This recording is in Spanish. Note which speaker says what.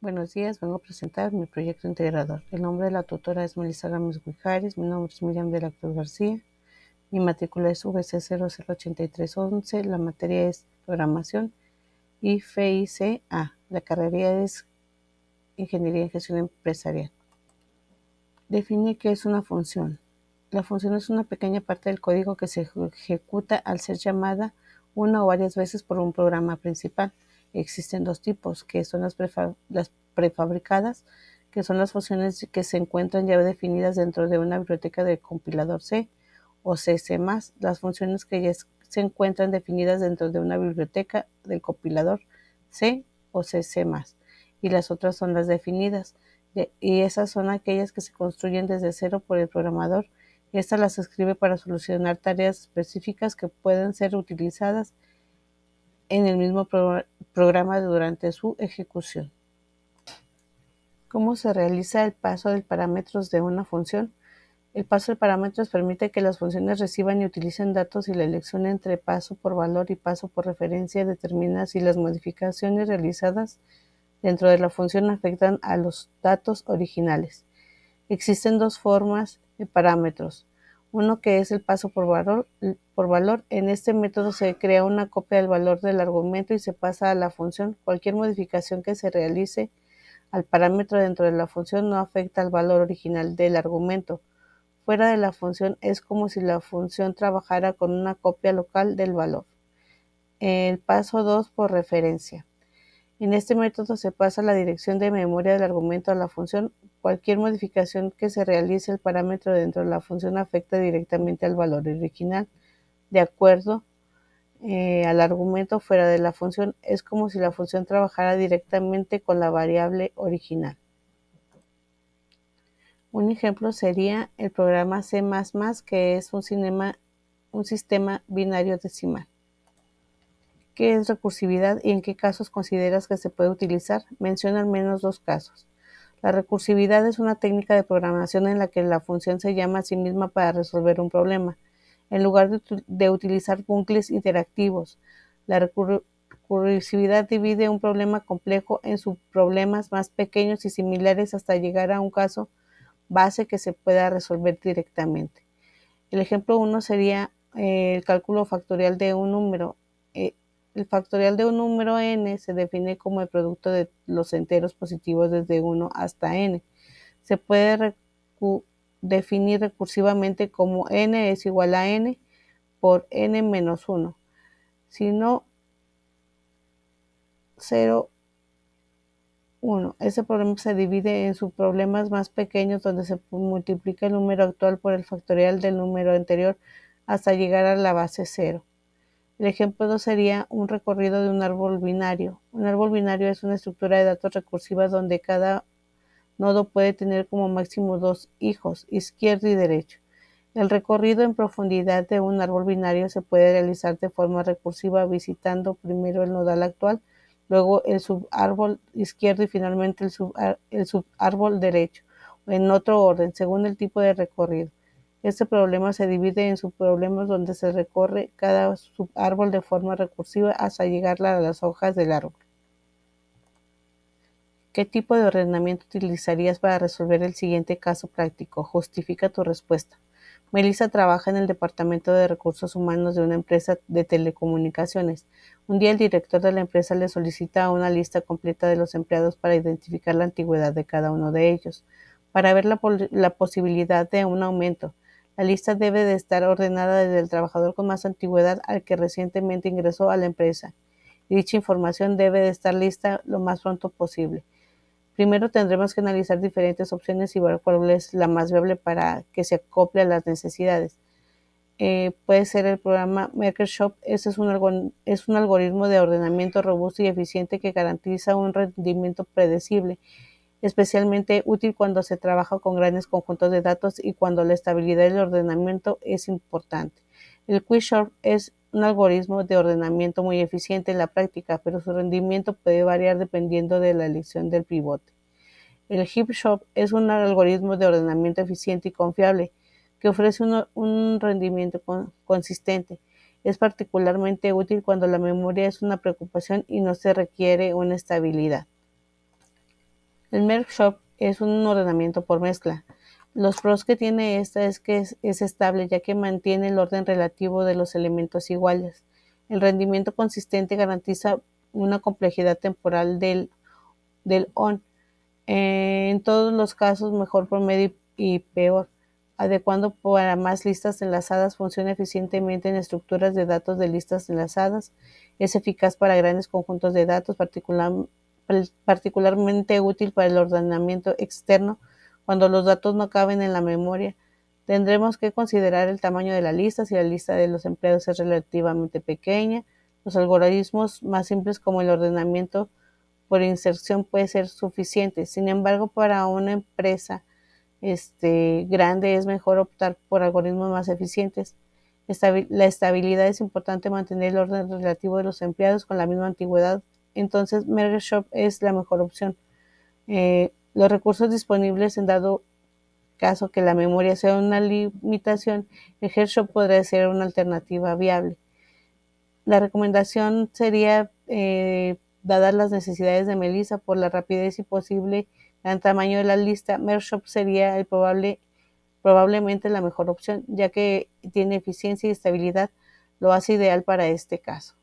Speaker 1: Buenos días, vengo a presentar mi proyecto integrador. El nombre de la tutora es Melissa Gámez Guijares, mi nombre es Miriam de la Cruz García, mi matrícula es VC008311, la materia es programación y FICA, la carrera es Ingeniería en Gestión Empresarial. Define qué es una función. La función es una pequeña parte del código que se ejecuta al ser llamada una o varias veces por un programa principal. Existen dos tipos, que son las prefabricadas, que son las funciones que se encuentran ya definidas dentro de una biblioteca del compilador C o C++. Las funciones que ya se encuentran definidas dentro de una biblioteca del compilador C o C++. Y las otras son las definidas, y esas son aquellas que se construyen desde cero por el programador. Estas las escribe para solucionar tareas específicas que pueden ser utilizadas en el mismo programa durante su ejecución. ¿Cómo se realiza el paso de parámetros de una función? El paso de parámetros permite que las funciones reciban y utilicen datos, y la elección entre paso por valor y paso por referencia determina si las modificaciones realizadas dentro de la función afectan a los datos originales. Existen dos formas de parámetros. Uno que es el paso por valor. En este método se crea una copia del valor del argumento y se pasa a la función. Cualquier modificación que se realice al parámetro dentro de la función no afecta al valor original del argumento. Fuera de la función es como si la función trabajara con una copia local del valor. El paso 2 por referencia. En este método se pasa la dirección de memoria del argumento a la función. Cualquier modificación que se realice al parámetro dentro de la función afecta directamente al valor original. De acuerdo al argumento fuera de la función, es como si la función trabajara directamente con la variable original. Un ejemplo sería el programa C++, que es un sistema binario decimal. ¿Qué es recursividad y en qué casos consideras que se puede utilizar? Menciona al menos dos casos. La recursividad es una técnica de programación en la que la función se llama a sí misma para resolver un problema, en lugar de utilizar bucles interactivos. La recursividad divide un problema complejo en subproblemas más pequeños y similares hasta llegar a un caso base que se pueda resolver directamente. El ejemplo 1 sería el cálculo factorial de un número. El factorial de un número n se define como el producto de los enteros positivos desde 1 hasta n. Se puede definir recursivamente como n es igual a n por n menos 1. Si no, 0, 1. Ese problema se divide en subproblemas más pequeños donde se multiplica el número actual por el factorial del número anterior hasta llegar a la base 0. El ejemplo 2 sería un recorrido de un árbol binario. Un árbol binario es una estructura de datos recursiva donde cada nodo puede tener como máximo dos hijos, izquierdo y derecho. El recorrido en profundidad de un árbol binario se puede realizar de forma recursiva visitando primero el nodal actual, luego el subárbol izquierdo y finalmente el subárbol derecho, o en otro orden, según el tipo de recorrido. Este problema se divide en subproblemas donde se recorre cada subárbol de forma recursiva hasta llegar a las hojas del árbol. ¿Qué tipo de ordenamiento utilizarías para resolver el siguiente caso práctico? Justifica tu respuesta. Melissa trabaja en el departamento de recursos humanos de una empresa de telecomunicaciones. Un día el director de la empresa le solicita una lista completa de los empleados para identificar la antigüedad de cada uno de ellos, para ver la posibilidad de un aumento. La lista debe de estar ordenada desde el trabajador con más antigüedad al que recientemente ingresó a la empresa, y dicha información debe de estar lista lo más pronto posible. Primero tendremos que analizar diferentes opciones y ver cuál es la más viable para que se acople a las necesidades. Puede ser el programa MakerShop. Este es un algoritmo de ordenamiento robusto y eficiente que garantiza un rendimiento predecible, especialmente útil cuando se trabaja con grandes conjuntos de datos y cuando la estabilidad del ordenamiento es importante. El Quickshort es un algoritmo de ordenamiento muy eficiente en la práctica, pero su rendimiento puede variar dependiendo de la elección del pivote. El HipShop es un algoritmo de ordenamiento eficiente y confiable que ofrece un rendimiento consistente. Es particularmente útil cuando la memoria es una preocupación y no se requiere una estabilidad. El Merge Shop es un ordenamiento por mezcla. Los pros que tiene esta es que es estable, ya que mantiene el orden relativo de los elementos iguales. El rendimiento consistente garantiza una complejidad temporal del ON. En todos los casos, mejor promedio y peor, adecuando para más listas enlazadas, funciona eficientemente en estructuras de datos de listas enlazadas, es eficaz para grandes conjuntos de datos, particularmente útil para el ordenamiento externo cuando los datos no caben en la memoria. Tendremos que considerar el tamaño de la lista, si la lista de los empleados es relativamente pequeña. Los algoritmos más simples como el ordenamiento por inserción puede ser suficiente. Sin embargo, para una empresa grande es mejor optar por algoritmos más eficientes. La estabilidad es importante, mantener el orden relativo de los empleados con la misma antigüedad. Entonces, Merge Shop es la mejor opción. Los recursos disponibles, en dado caso que la memoria sea una limitación, el Shop podría ser una alternativa viable. La recomendación sería, dadas las necesidades de Melissa por la rapidez y posible gran tamaño de la lista, Merge Shop sería probablemente la mejor opción, ya que tiene eficiencia y estabilidad, lo hace ideal para este caso.